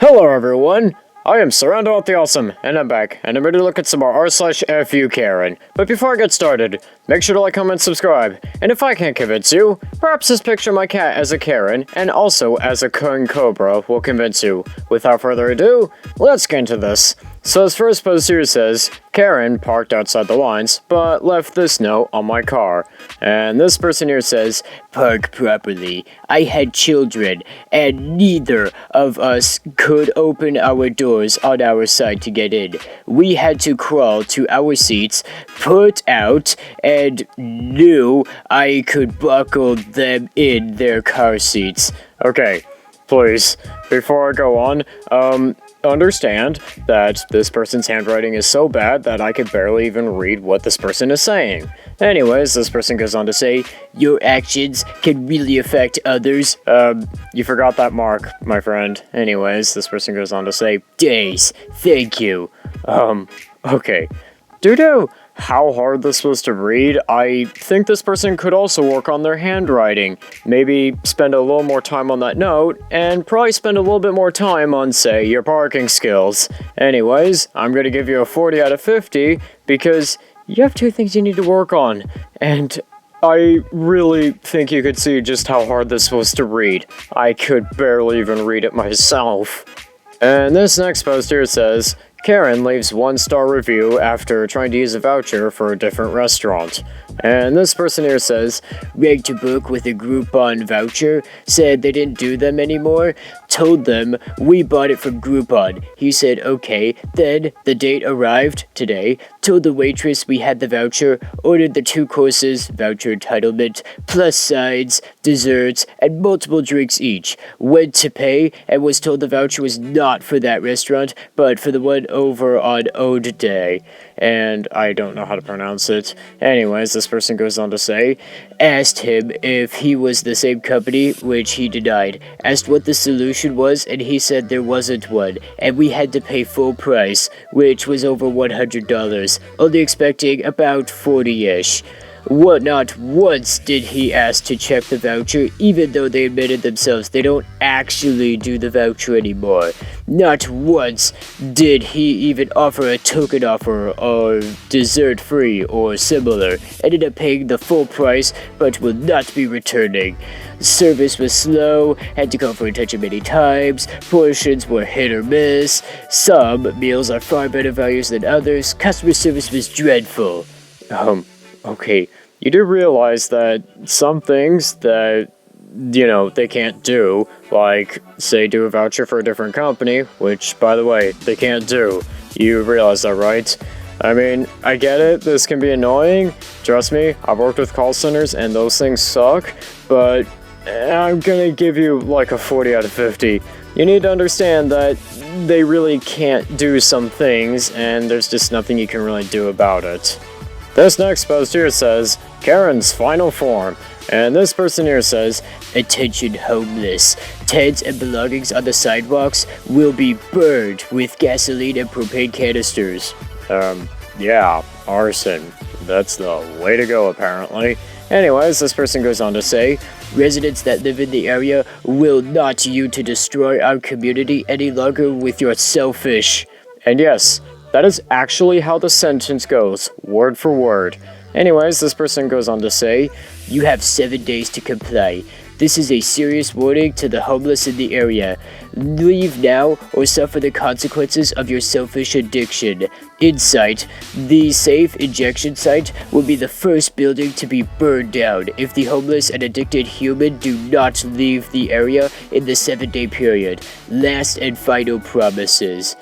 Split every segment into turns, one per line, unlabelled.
Hello everyone, I am Surrounded with the Awesome, and I'm back, and I'm ready to look at some more r/ckYouKaren. But before I get started, make sure to like, comment, subscribe, and if I can't convince you, perhaps this picture of my cat as a Karen, and also as a King Cobra will convince you. Without further ado, let's get into this. So this first post here says, Karen parked outside the lines, but left this note on my car. And this person here says, park properly. I had children, and neither of us could open our doors on our side to get in. We had to crawl to our seats, put out, and knew I could buckle them in their car seats. Okay, please, before I go on, understand that this person's handwriting is so bad that I could barely even read what this person is saying. Anyways, this person goes on to say, your actions can really affect others. You forgot that mark, my friend. Anyways, this person goes on to say, days, thank you. Okay. Due to how hard this was to read, I think this person could also work on their handwriting. Maybe spend a little more time on that note, and probably spend a little bit more time on, say, your parking skills. Anyways, I'm gonna give you a 40 out of 50, because you have two things you need to work on, and I really think you could see just how hard this was to read. I could barely even read it myself. And this next post here says, Karen leaves 1-star review after trying to use a voucher for a different restaurant. And this person here says, rigged to book with a Groupon voucher, said they didn't do them anymore, told them we bought it from Groupon. He said okay, then the date arrived today, told the waitress we had the voucher, ordered the 2 courses, voucher entitlement, plus sides, desserts, and multiple drinks each. Went to pay and was told the voucher was not for that restaurant, but for the one over on Ode Day. And I don't know how to pronounce it. Anyways, this person goes on to say, asked him if he was the same company, which he denied. Asked what the solution was, and he said there wasn't one, and we had to pay full price, which was over $100, only expecting about 40-ish. Not once did he ask to check the voucher, even though they admitted themselves they don't actually do the voucher anymore. Not once did he even offer a token offer or dessert free or similar. Ended up paying the full price, but will not be returning. Service was slow, had to call for attention many times, portions were hit or miss, some meals are far better values than others, customer service was dreadful. Okay, you do realize that some things that, they can't do, like, say, do a voucher for a different company, which, by the way, they can't do. You realize that, right? I mean, I get it, this can be annoying. Trust me, I've worked with call centers and those things suck, but I'm gonna give you, like, a 40 out of 50. You need to understand that they really can't do some things, and there's just nothing you can really do about it. This next post here says, Karen's final form, and this person here says, attention homeless, tents and belongings on the sidewalks will be burned with gasoline and propane canisters. Yeah, arson. That's the way to go apparently. Anyways, this person goes on to say, residents that live in the area will not you to destroy our community any longer with your selfish. And yes, that is actually how the sentence goes, word for word. Anyways, this person goes on to say, you have 7 days to comply. This is a serious warning to the homeless in the area. Leave now or suffer the consequences of your selfish addiction. Insight, the safe injection site will be the first building to be burned down if the homeless and addicted human do not leave the area in the 7-day period. Last and final promises.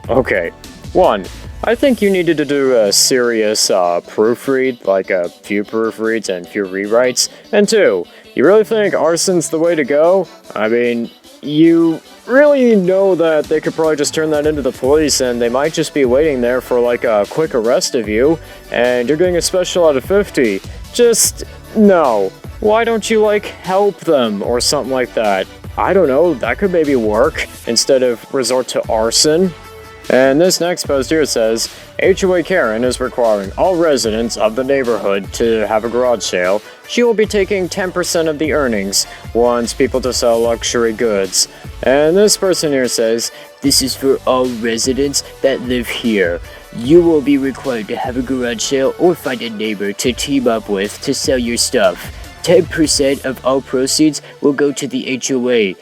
Okay. 1. I think you needed to do a serious proofread, like a few proofreads and few rewrites. And 2, you really think arson's the way to go? I mean, you really know that they could probably just turn that into the police and they might just be waiting there for like a quick arrest of you, and you're getting a special out of 50. Just, no. Why don't you, like, help them or something like that? I don't know, that could maybe work, instead of resort to arson. And this next post here says, ckYouKaren is requiring all residents of the neighborhood to have a garage sale. She will be taking 10% of the earnings, wants people to sell luxury goods. And this person here says, "This is for all residents that live here. You will be required to have a garage sale or find a neighbor to team up with to sell your stuff. 10% of all proceeds will go to the HOA.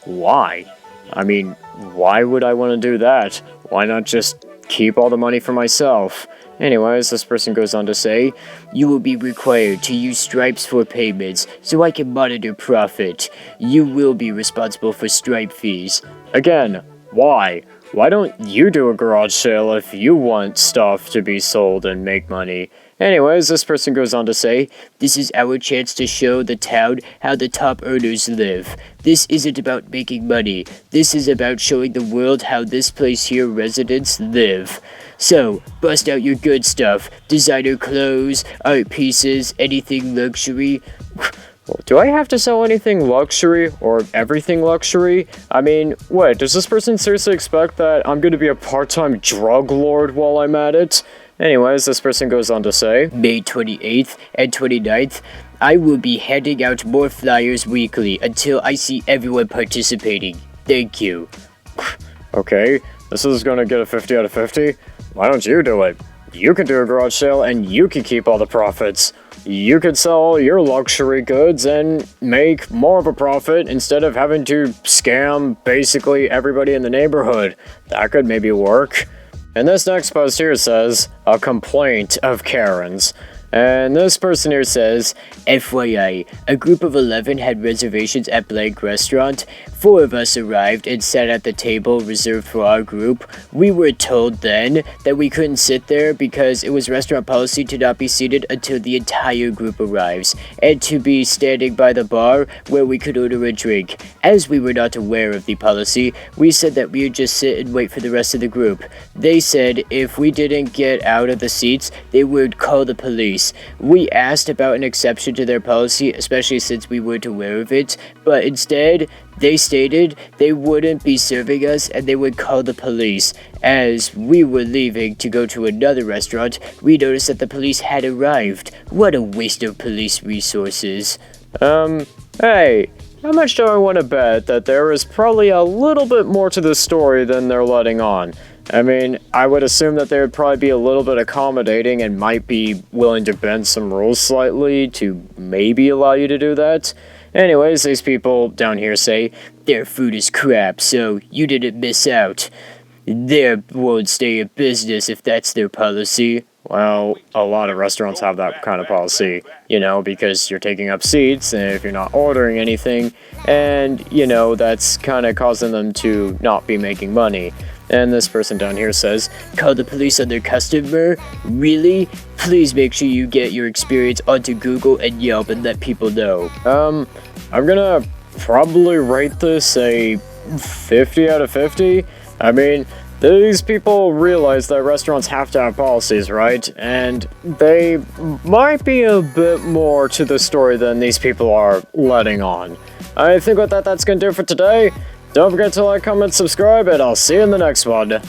Why? I mean, why would I want to do that? Why not just keep all the money for myself? Anyways, this person goes on to say, "You will be required to use Stripes for payments so I can monitor profit. You will be responsible for Stripe fees." Again, why? Why don't you do a garage sale if you want stuff to be sold and make money? Anyways, this person goes on to say, "This is our chance to show the town how the top earners live. This isn't about making money. This is about showing the world how this place here residents live. So, bust out your good stuff. Designer clothes, art pieces, anything luxury." Do I have to sell anything luxury or everything luxury? I mean, wait, does this person seriously expect that I'm going to be a part-time drug lord while I'm at it? Anyways, this person goes on to say, "May 28th and 29th, I will be handing out more flyers weekly until I see everyone participating. Thank you." Okay, this is going to get a 50 out of 50. Why don't you do it? You can do a garage sale and you can keep all the profits. You could sell your luxury goods and make more of a profit instead of having to scam basically everybody in the neighborhood. That could maybe work. And this next post here says, "A complaint of Karens." And this person here says, "FYI, a group of 11 had reservations at blank restaurant. 4 of us arrived and sat at the table reserved for our group. We were told then that we couldn't sit there because it was restaurant policy to not be seated until the entire group arrives, and to be standing by the bar where we could order a drink. As we were not aware of the policy, we said that we would just sit and wait for the rest of the group. They said if we didn't get out of the seats, they would call the police. We asked about an exception to their policy, especially since we weren't aware of it, but instead, they stated they wouldn't be serving us and they would call the police. As we were leaving to go to another restaurant, we noticed that the police had arrived. What a waste of police resources." Hey, how much do I want to bet that there is probably a little bit more to this story than they're letting on? I mean, I would assume that they would probably be a little bit accommodating and might be willing to bend some rules slightly to maybe allow you to do that. Anyways, these people down here say, "Their food is crap, so you didn't miss out. They won't stay in business if that's their policy." Well, a lot of restaurants have that kind of policy, because you're taking up seats and if you're not ordering anything, and, that's kind of causing them to not be making money. And this person down here says, "Call the police on their customer? Really? Please make sure you get your experience onto Google and Yelp and let people know." I'm gonna probably rate this a 50 out of 50. I mean, these people realize that restaurants have to have policies, right? And they might be a bit more to the story than these people are letting on. I think with that, that's gonna do it for today. Don't forget to like, comment, subscribe, and I'll see you in the next one.